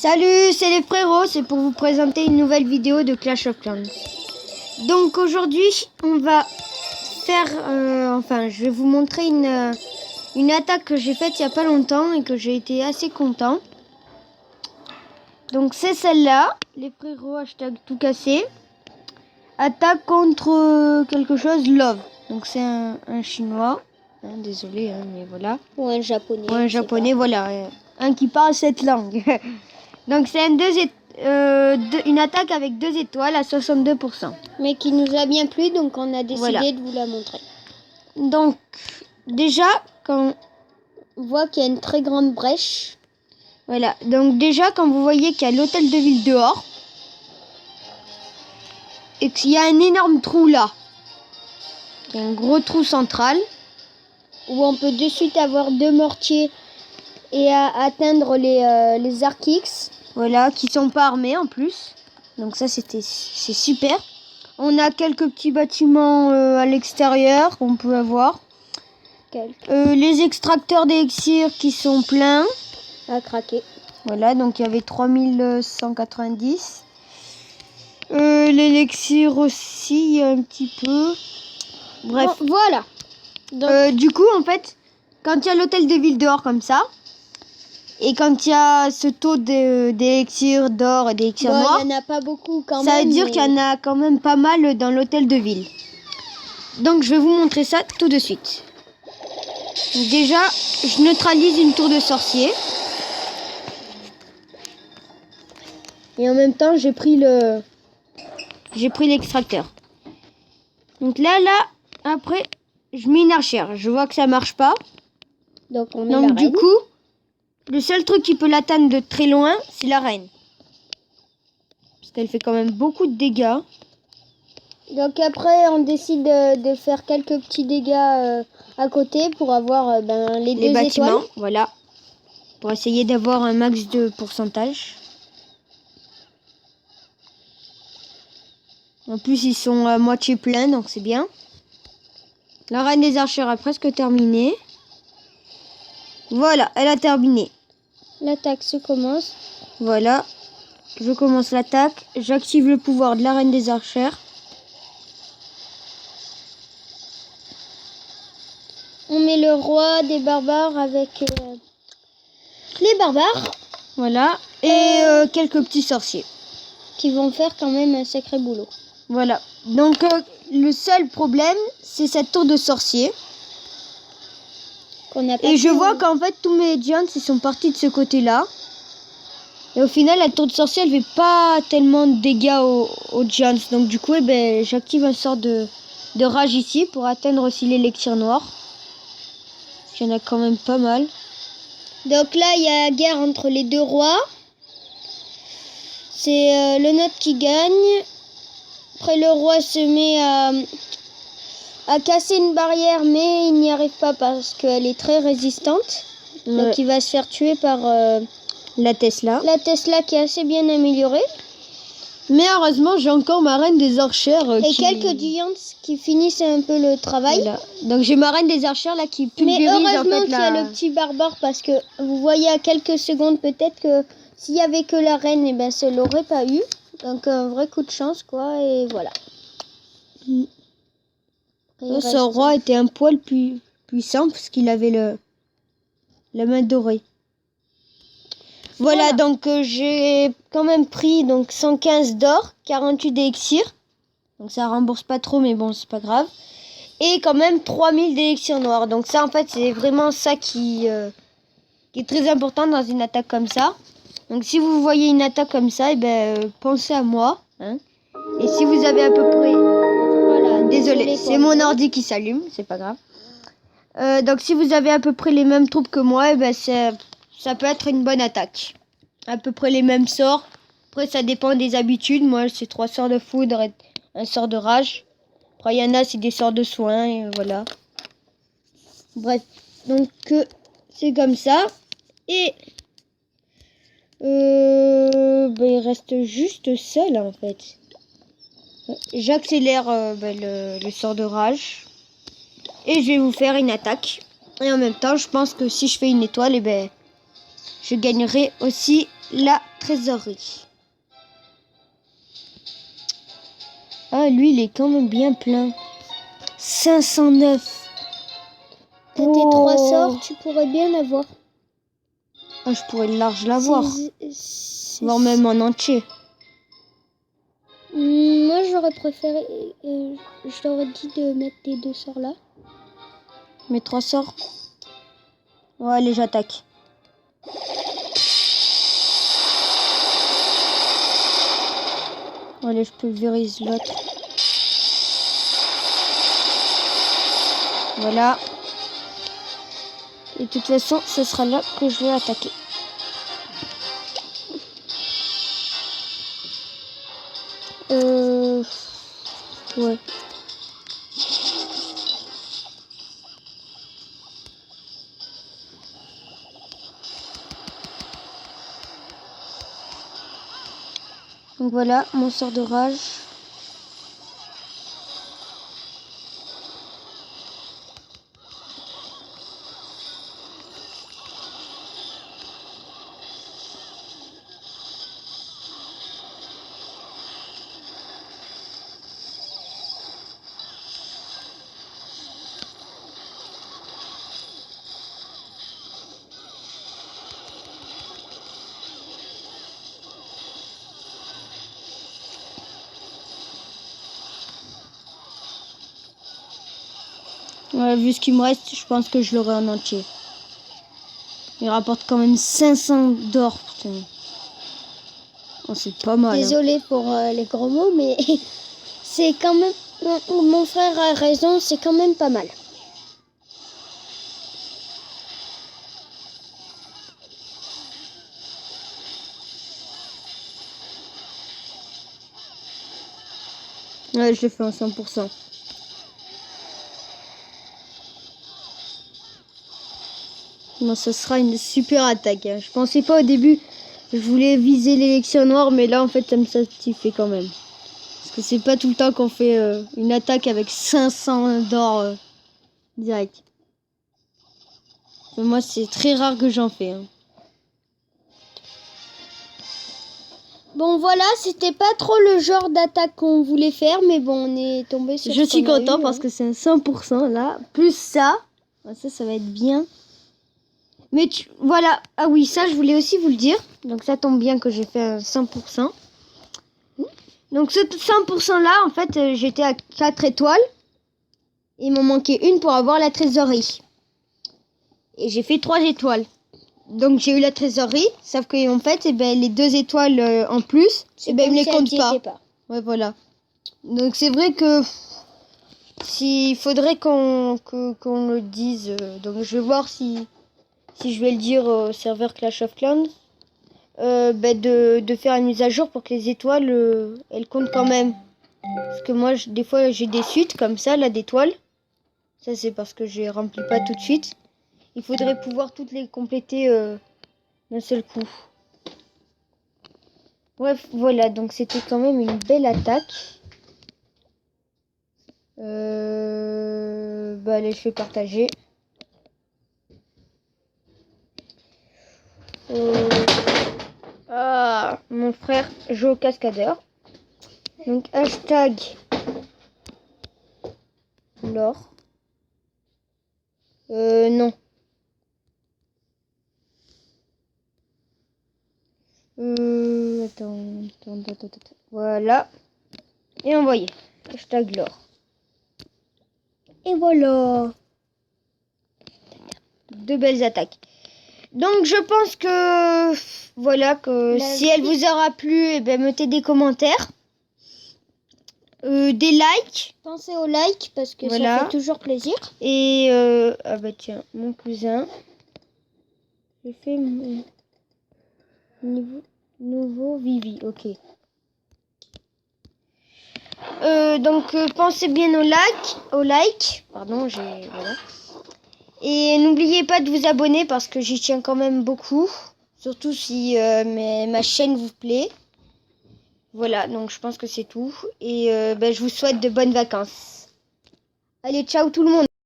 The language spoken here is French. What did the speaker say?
Salut, c'est les frérots, c'est pour vous présenter une nouvelle vidéo de Clash of Clans. Donc aujourd'hui, on va faire, je vais vous montrer une attaque que j'ai faite il n'y a pas longtemps et que j'ai été assez content. Donc c'est celle-là, les frérots hashtag tout cassé. Attaque contre quelque chose, Love. Donc c'est un chinois, désolé, mais voilà. Ou un japonais. Ou un japonais, voilà, un qui parle cette langue. Donc c'est une attaque avec 2 étoiles à 62%. Mais qui nous a bien plu, donc on a décidé de vous la montrer. Donc déjà, quand on voit qu'il y a une très grande brèche. Voilà, donc déjà quand vous voyez qu'il y a l'hôtel de ville dehors, et qu'il y a un énorme trou là, il y a un gros trou central, où on peut de suite avoir 2 mortiers et atteindre les arcs X. Voilà, qui sont pas armés en plus. Donc ça c'est super. On a quelques petits bâtiments à l'extérieur qu'on peut avoir. Les extracteurs d'élixir qui sont pleins. À craquer. Voilà, donc il y avait 3190. L'élixir aussi un petit peu. Bref. Bon, voilà. Donc, du coup, en fait, quand il y a l'hôtel de ville dehors comme ça, et quand il y a ce taux d'élixir d'or et d'élixir noir, il n'y en a pas beaucoup quand ça même. veut dire qu'il y en a quand même pas mal dans l'hôtel de ville. Donc je vais vous montrer ça tout de suite. Donc, déjà, je neutralise une tour de sorcier. Et en même temps, j'ai pris l'extracteur. Donc là, après, je mets une archère. Je vois que ça marche pas. Donc du coup, le seul truc qui peut l'atteindre de très loin, c'est la reine. Parce qu'elle fait quand même beaucoup de dégâts. Donc après, on décide de faire quelques petits dégâts à côté pour avoir les 2 bâtiments, étoiles. Voilà. Pour essayer d'avoir un max de pourcentage. En plus, ils sont à moitié pleins, donc c'est bien. La reine des archères a presque terminé. Voilà, elle a terminé. L'attaque se commence. Voilà. Je commence l'attaque. J'active le pouvoir de la reine des archères. On met le roi des barbares avec les barbares. Voilà. Et quelques petits sorciers. Qui vont faire quand même un sacré boulot. Voilà. Donc, le seul problème, c'est cette tour de sorcier. Et je vois qu'en fait, tous mes giants, ils sont partis de ce côté-là. Et au final, la tour de sorcier, elle fait pas tellement de dégâts aux giants. Donc, du coup, j'active un sort de rage ici pour atteindre aussi l'élixir noir. Il y en a quand même pas mal. Donc là, il y a la guerre entre les 2 rois. C'est le nôtre qui gagne. Après, le roi se met à casser une barrière, mais il n'y arrive pas parce qu'elle est très résistante. Ouais. Donc il va se faire tuer par la Tesla. La Tesla qui est assez bien améliorée. Mais heureusement, j'ai encore ma reine des archères. Quelques giants qui finissent un peu le travail. Voilà. Donc j'ai ma reine des archères là qui pulvérise. Mais heureusement qu'il y a le petit barbare parce que vous voyez à quelques secondes peut-être que s'il y avait que la reine, ça l'aurait pas eu. Donc un vrai coup de chance quoi et voilà. Ce roi était un poil plus puissant parce qu'il avait la main dorée. Voilà. Donc j'ai quand même pris 115 d'or, 48 d'élixir. Donc ça rembourse pas trop mais bon c'est pas grave. Et quand même 3000 d'élixir noir. Donc ça en fait c'est vraiment ça qui est très important dans une attaque comme ça. Donc si vous voyez une attaque comme ça, pensez à moi. Hein. Et si vous avez à peu près... Voilà, désolé, c'est mon ordi qui s'allume, c'est pas grave. Donc si vous avez à peu près les mêmes troupes que moi, ça peut être une bonne attaque. À peu près les mêmes sorts. Après ça dépend des habitudes. Moi c'est 3 sorts de foudre et un sort de rage. Après il y en a c'est des sorts de soins et voilà. Bref, donc c'est comme ça. Et... il reste juste ça là en fait. J'accélère le sort de rage. Et je vais vous faire une attaque. Et en même temps, je pense que si je fais une étoile, je gagnerai aussi la trésorerie. Ah, lui, il est quand même bien plein. 509. T'as tes 3 sorts, tu pourrais bien avoir. Ah, je pourrais large l'avoir. Voire même en entier. Moi, j'aurais préféré... je t'aurais dit de mettre les 2 sorts là. Mes 3 sorts. Ouais, allez, j'attaque. Allez, je pulvérise l'autre. Voilà. Et de toute façon, ce sera là que je vais attaquer. Ouais. Donc voilà, mon sort de rage. Ouais, vu ce qu'il me reste, je pense que je l'aurai en entier. Il rapporte quand même 500 d'or, putain. Oh, c'est pas mal. Désolée pour les gros mots, mais c'est quand même... Mon frère a raison, c'est quand même pas mal. Ouais, je l'ai fait en 100%. Bon, ça sera une super attaque. Hein. Je pensais pas au début. Je voulais viser l'élection noire, mais là, en fait, ça me satisfait quand même. Parce que c'est pas tout le temps qu'on fait une attaque avec 500 d'or direct. Mais moi, c'est très rare que j'en fais. Hein. Bon, voilà, c'était pas trop le genre d'attaque qu'on voulait faire, mais bon, on est tombé sur... Je suis content parce que c'est un 100% là. Plus ça. Ça va être bien. Mais voilà. Ah oui, ça, je voulais aussi vous le dire. Donc, ça tombe bien que j'ai fait un 100%. Donc, ce 100% là, en fait, j'étais à 4 étoiles. Il m'en manquait une pour avoir la trésorerie. Et j'ai fait 3 étoiles. Donc, j'ai eu la trésorerie. Sauf que, en fait, les 2 étoiles en plus, ils me les comptent pas. Ouais, voilà. Donc, c'est vrai que... il faudrait qu'on le dise. Donc, je vais voir si je vais le dire au serveur Clash of Clans. De faire une mise à jour pour que les étoiles, elles comptent quand même. Parce que moi, des fois, j'ai des suites comme ça, là, d'étoiles. Ça, c'est parce que je remplis pas tout de suite. Il faudrait pouvoir toutes les compléter d'un seul coup. Bref, voilà. Donc, c'était quand même une belle attaque. Allez, je vais partager. Mon frère joue au cascadeur. Donc hashtag l'or. Non. Attends. Voilà. Et envoyer. Hashtag l'or. Et voilà. 2 belles attaques. Donc je pense que voilà que si elle vous aura plu, mettez des commentaires, des likes. Pensez au like parce que ça fait toujours plaisir. Et tiens, mon cousin, j'ai fait mon nouveau Vivi, ok. Donc pensez bien au like, pardon, voilà. Et n'oubliez pas de vous abonner parce que j'y tiens quand même beaucoup. Surtout si ma chaîne vous plaît. Voilà, donc je pense que c'est tout. Et je vous souhaite de bonnes vacances. Allez, ciao tout le monde.